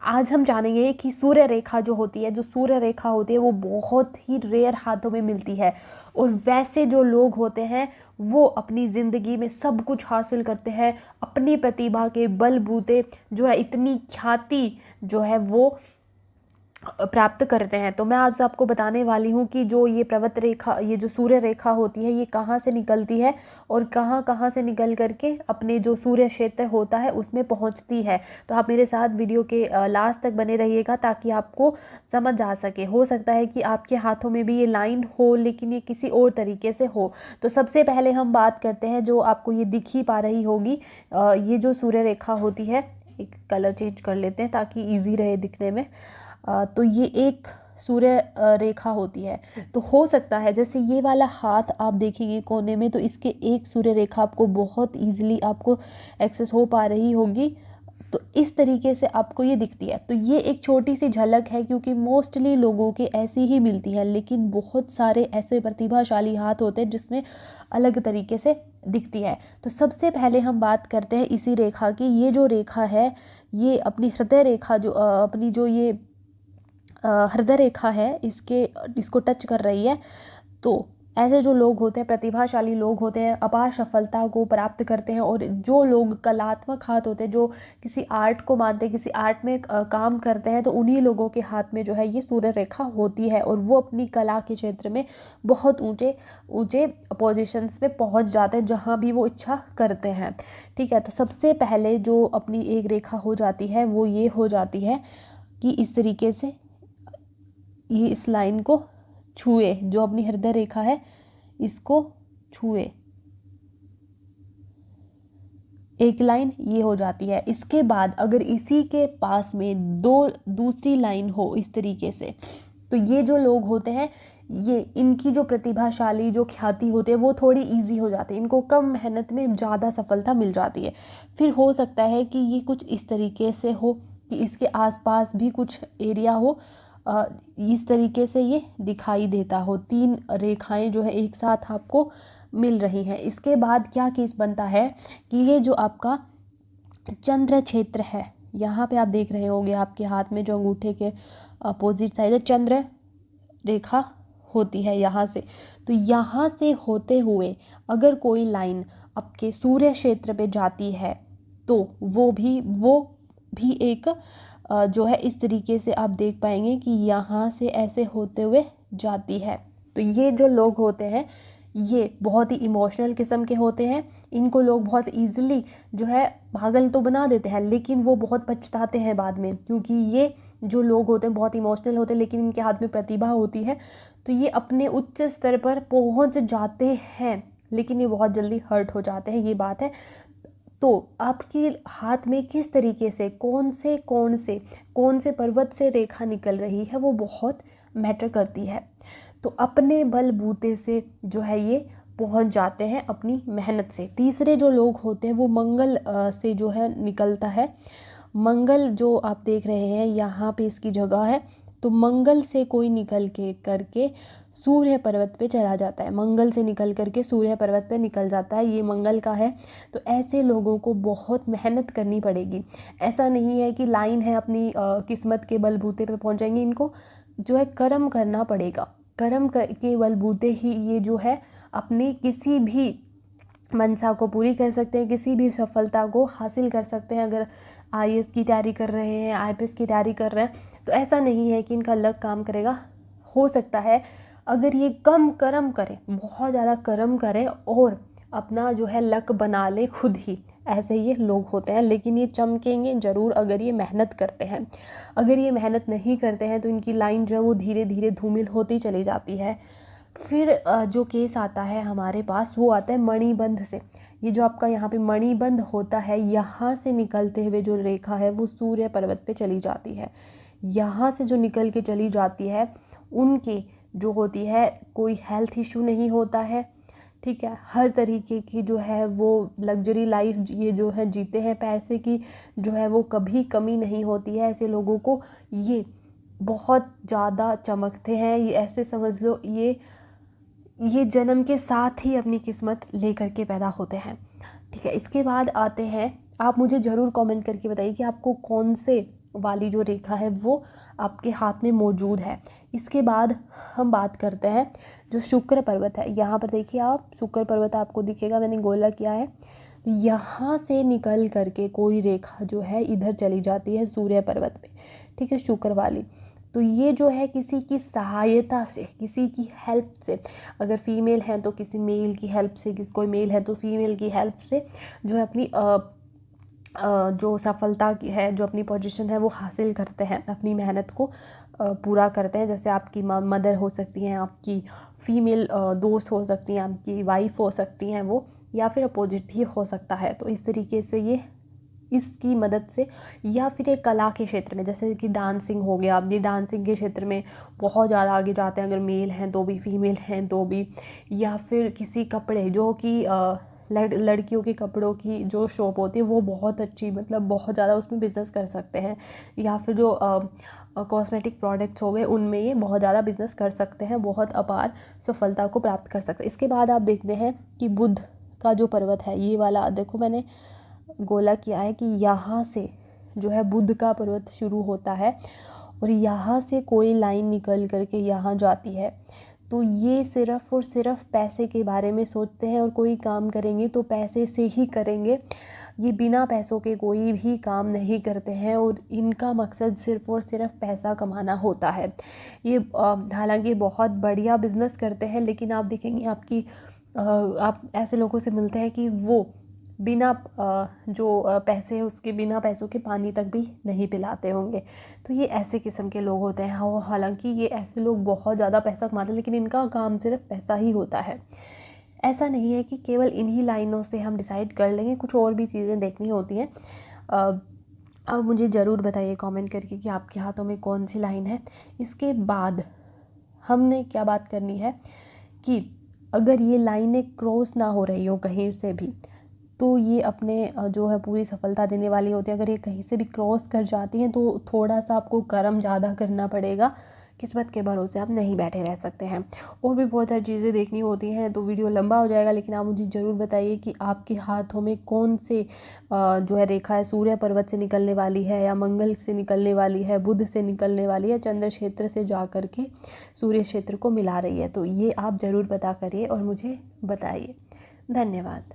आज हम जानेंगे कि सूर्य रेखा जो होती है, जो सूर्य रेखा होती है वो बहुत ही रेयर हाथों में मिलती है। और वैसे जो लोग होते हैं वो अपनी ज़िंदगी में सब कुछ हासिल करते हैं, अपनी प्रतिभा के बलबूते जो है इतनी ख्याति जो है वो प्राप्त करते हैं। तो मैं आज आपको बताने वाली हूँ कि जो ये पर्वत रेखा, ये जो सूर्य रेखा होती है, ये कहाँ से निकलती है और कहाँ कहाँ से निकल करके अपने जो सूर्य क्षेत्र होता है उसमें पहुँचती है। तो आप मेरे साथ वीडियो के लास्ट तक बने रहिएगा ताकि आपको समझ आ सके। हो सकता है कि आपके हाथों में भी ये लाइन हो लेकिन ये किसी और तरीके से हो। तो सबसे पहले हम बात करते हैं, जो आपको ये दिख ही पा रही होगी, ये जो सूर्य रेखा होती है, एक कलर चेंज कर लेते हैं ताकि ईजी रहे दिखने में। तो ये एक सूर्य रेखा होती है। तो हो सकता है जैसे ये वाला हाथ आप देखेंगे कोने में, तो इसके एक सूर्य रेखा आपको बहुत इजीली आपको एक्सेस हो पा रही होगी। तो इस तरीके से आपको ये दिखती है। तो ये एक छोटी सी झलक है क्योंकि मोस्टली लोगों के ऐसी ही मिलती है, लेकिन बहुत सारे ऐसे प्रतिभाशाली हाथ होते हैं जिसमें अलग तरीके से दिखती है। तो सबसे पहले हम बात करते हैं इसी रेखा की। ये जो रेखा है ये अपनी हृदय रेखा जो अपनी जो ये हृदय रेखा है इसको टच कर रही है। तो ऐसे जो लोग होते हैं, प्रतिभाशाली लोग होते हैं, अपार सफलता को प्राप्त करते हैं। और जो लोग कलात्मक हाथ होते हैं, जो किसी आर्ट को मानते हैं, किसी आर्ट में काम करते हैं, तो उन्हीं लोगों के हाथ में जो है ये सूर्य रेखा होती है और वो अपनी कला के क्षेत्र में बहुत ऊंचे ऊंचे पोजीशंस पे पहुंच जाते हैं जहां भी वो इच्छा करते हैं। ठीक है, तो सबसे पहले जो अपनी एक रेखा हो जाती है वो ये हो जाती है कि इस तरीके से ये इस लाइन को छुए, जो अपनी हृदय रेखा है इसको छुए, एक लाइन ये हो जाती है। इसके बाद अगर इसी के पास में दो दूसरी लाइन हो इस तरीके से, तो ये जो लोग होते हैं ये इनकी जो प्रतिभाशाली जो ख्याति होती है वो थोड़ी इजी हो जाती है, इनको कम मेहनत में ज़्यादा सफलता मिल जाती है। फिर हो सकता है कि ये कुछ इस तरीके से हो कि इसके आसपास भी कुछ एरिया हो, इस तरीके से ये दिखाई देता हो। 3 रेखाएं जो है एक साथ आपको मिल रही हैं। इसके बाद क्या केस बनता है कि ये जो आपका चंद्र क्षेत्र है, यहाँ पे आप देख रहे होंगे आपके हाथ में जो अंगूठे के अपोजिट साइड है चंद्र रेखा होती है यहाँ से। तो यहाँ से होते हुए अगर कोई लाइन आपके सूर्य क्षेत्र पे जाती है तो वो भी एक जो है इस तरीके से आप देख पाएंगे कि यहाँ से ऐसे होते हुए जाती है। तो ये जो लोग होते हैं ये बहुत ही इमोशनल किस्म के होते हैं। इनको लोग बहुत इजीली जो है पागल तो बना देते हैं, लेकिन वो बहुत पछताते हैं बाद में, क्योंकि ये जो लोग होते हैं बहुत इमोशनल होते हैं लेकिन इनके हाथ में प्रतिभा होती है। तो ये अपने उच्च स्तर पर पहुंच जाते हैं लेकिन ये बहुत जल्दी हर्ट हो जाते हैं, ये बात है। तो आपके हाथ में किस तरीके से कौन से पर्वत से रेखा निकल रही है वो बहुत मैटर करती है। तो अपने बलबूते से जो है ये पहुंच जाते हैं अपनी मेहनत से। तीसरे जो लोग होते हैं वो मंगल से जो है निकलता है। मंगल जो आप देख रहे हैं यहाँ पे इसकी जगह है। तो मंगल से कोई निकल के करके सूर्य पर्वत पे चला जाता है, मंगल से निकल करके सूर्य पर्वत पे निकल जाता है, ये मंगल का है। तो ऐसे लोगों को बहुत मेहनत करनी पड़ेगी। ऐसा नहीं है कि लाइन है अपनी किस्मत के बलबूते पे पहुंच जाएंगे, इनको जो है कर्म करना पड़ेगा। के बलबूते ही ये जो है अपनी किसी भी मनसा को पूरी कर सकते हैं, किसी भी सफलता को हासिल कर सकते हैं। अगर आईएएस की तैयारी कर रहे हैं, आईपीएस की तैयारी कर रहे हैं, तो ऐसा नहीं है कि इनका लक काम करेगा। हो सकता है अगर ये कम कर्म करें, बहुत ज़्यादा कर्म करें और अपना जो है लक बना ले खुद ही, ऐसे ये लोग होते हैं। लेकिन ये चमकेंगे ज़रूर अगर ये मेहनत करते हैं। अगर ये मेहनत नहीं करते हैं तो इनकी लाइन जो है वो धीरे धीरे धूमिल होती चली जाती है। फिर जो केस आता है हमारे पास वो आता है मणिबंध से। ये जो आपका यहाँ पे मणिबंध होता है, यहाँ से निकलते हुए जो रेखा है वो सूर्य पर्वत पे चली जाती है। यहाँ से जो निकल के चली जाती है उनके जो होती है कोई हेल्थ इशू नहीं होता है। ठीक है, हर तरीके की जो है वो लग्जरी लाइफ ये जो है जीते हैं, पैसे की जो है वो कभी कमी नहीं होती है। ऐसे लोगों को ये बहुत ज़्यादा चमकते हैं। ये ऐसे समझ लो ये जन्म के साथ ही अपनी किस्मत लेकर के पैदा होते हैं। ठीक है, इसके बाद आते हैं, आप मुझे ज़रूर कमेंट करके बताइए कि आपको कौन से वाली जो रेखा है वो आपके हाथ में मौजूद है। इसके बाद हम बात करते हैं जो शुक्र पर्वत है। यहाँ पर देखिए आप, शुक्र पर्वत आपको दिखेगा, मैंने गोला किया है। यहाँ से निकल करके कोई रेखा जो है इधर चली जाती है सूर्य पर्वत पे, ठीक है, शुक्र वाली। तो ये जो है किसी की सहायता से, किसी की हेल्प से, अगर फीमेल हैं तो किसी मेल की हेल्प से, कोई मेल है तो फीमेल की हेल्प से जो है अपनी जो सफलता की है, जो अपनी पोजीशन है वो हासिल करते हैं, अपनी मेहनत को पूरा करते हैं। जैसे आपकी मदर हो सकती हैं, आपकी फीमेल दोस्त हो सकती हैं, आपकी वाइफ हो सकती हैं वो, या फिर अपोजिट भी हो सकता है। तो इस तरीके से ये इसकी मदद से, या फिर एक कला के क्षेत्र में जैसे कि डांसिंग हो गया, ये डांसिंग के क्षेत्र में बहुत ज़्यादा आगे जाते हैं, अगर मेल हैं तो भी, फीमेल हैं तो भी। या फिर किसी कपड़े जो कि लड़कियों के कपड़ों की जो शॉप होती है वो बहुत अच्छी, मतलब बहुत ज़्यादा उसमें बिज़नेस कर सकते हैं। या फिर जो कॉस्मेटिक प्रोडक्ट्स हो गए उनमें ये बहुत ज़्यादा बिज़नेस कर सकते हैं, बहुत अपार सफलता को प्राप्त कर सकते हैं। इसके बाद आप देखते हैं कि बुध का जो पर्वत है, ये वाला देखो मैंने गोला किया है कि यहाँ से जो है बुध का पर्वत शुरू होता है और यहाँ से कोई लाइन निकल करके यहाँ जाती है। तो ये सिर्फ़ और सिर्फ पैसे के बारे में सोचते हैं, और कोई काम करेंगे तो पैसे से ही करेंगे। ये बिना पैसों के कोई भी काम नहीं करते हैं, और इनका मकसद सिर्फ़ और सिर्फ पैसा कमाना होता है। ये हालांकि बहुत बढ़िया बिज़नेस करते हैं, लेकिन आप देखेंगे आप ऐसे लोगों से मिलते हैं कि वो बिना जो पैसे है उसके, बिना पैसों के पानी तक भी नहीं पिलाते होंगे। तो ये ऐसे किस्म के लोग होते हैं। हाँ, हालांकि ये ऐसे लोग बहुत ज़्यादा पैसा कमाते हैं, लेकिन इनका काम सिर्फ पैसा ही होता है। ऐसा नहीं है कि केवल इन्हीं लाइनों से हम डिसाइड कर लेंगे, कुछ और भी चीज़ें देखनी होती हैं। अब मुझे ज़रूर बताइए कमेंट करके कि आपके हाथों में कौन सी लाइन है। इसके बाद हमने क्या बात करनी है कि अगर ये लाइनें क्रॉस ना हो रही हो कहीं से भी, तो ये अपने जो है पूरी सफलता देने वाली होती है। अगर ये कहीं से भी क्रॉस कर जाती हैं तो थोड़ा सा आपको कर्म ज़्यादा करना पड़ेगा, किस्मत के भरोसे आप नहीं बैठे रह सकते हैं। और भी बहुत सारी चीज़ें देखनी होती हैं, तो वीडियो लंबा हो जाएगा, लेकिन आप मुझे ज़रूर बताइए कि आपके हाथों में कौन से जो है रेखा है, सूर्य पर्वत से निकलने वाली है, या मंगल से निकलने वाली है, बुध से निकलने वाली है, चंद्र क्षेत्र से जा कर के सूर्य क्षेत्र को मिला रही है। तो ये आप ज़रूर पता करिए और मुझे बताइए। धन्यवाद।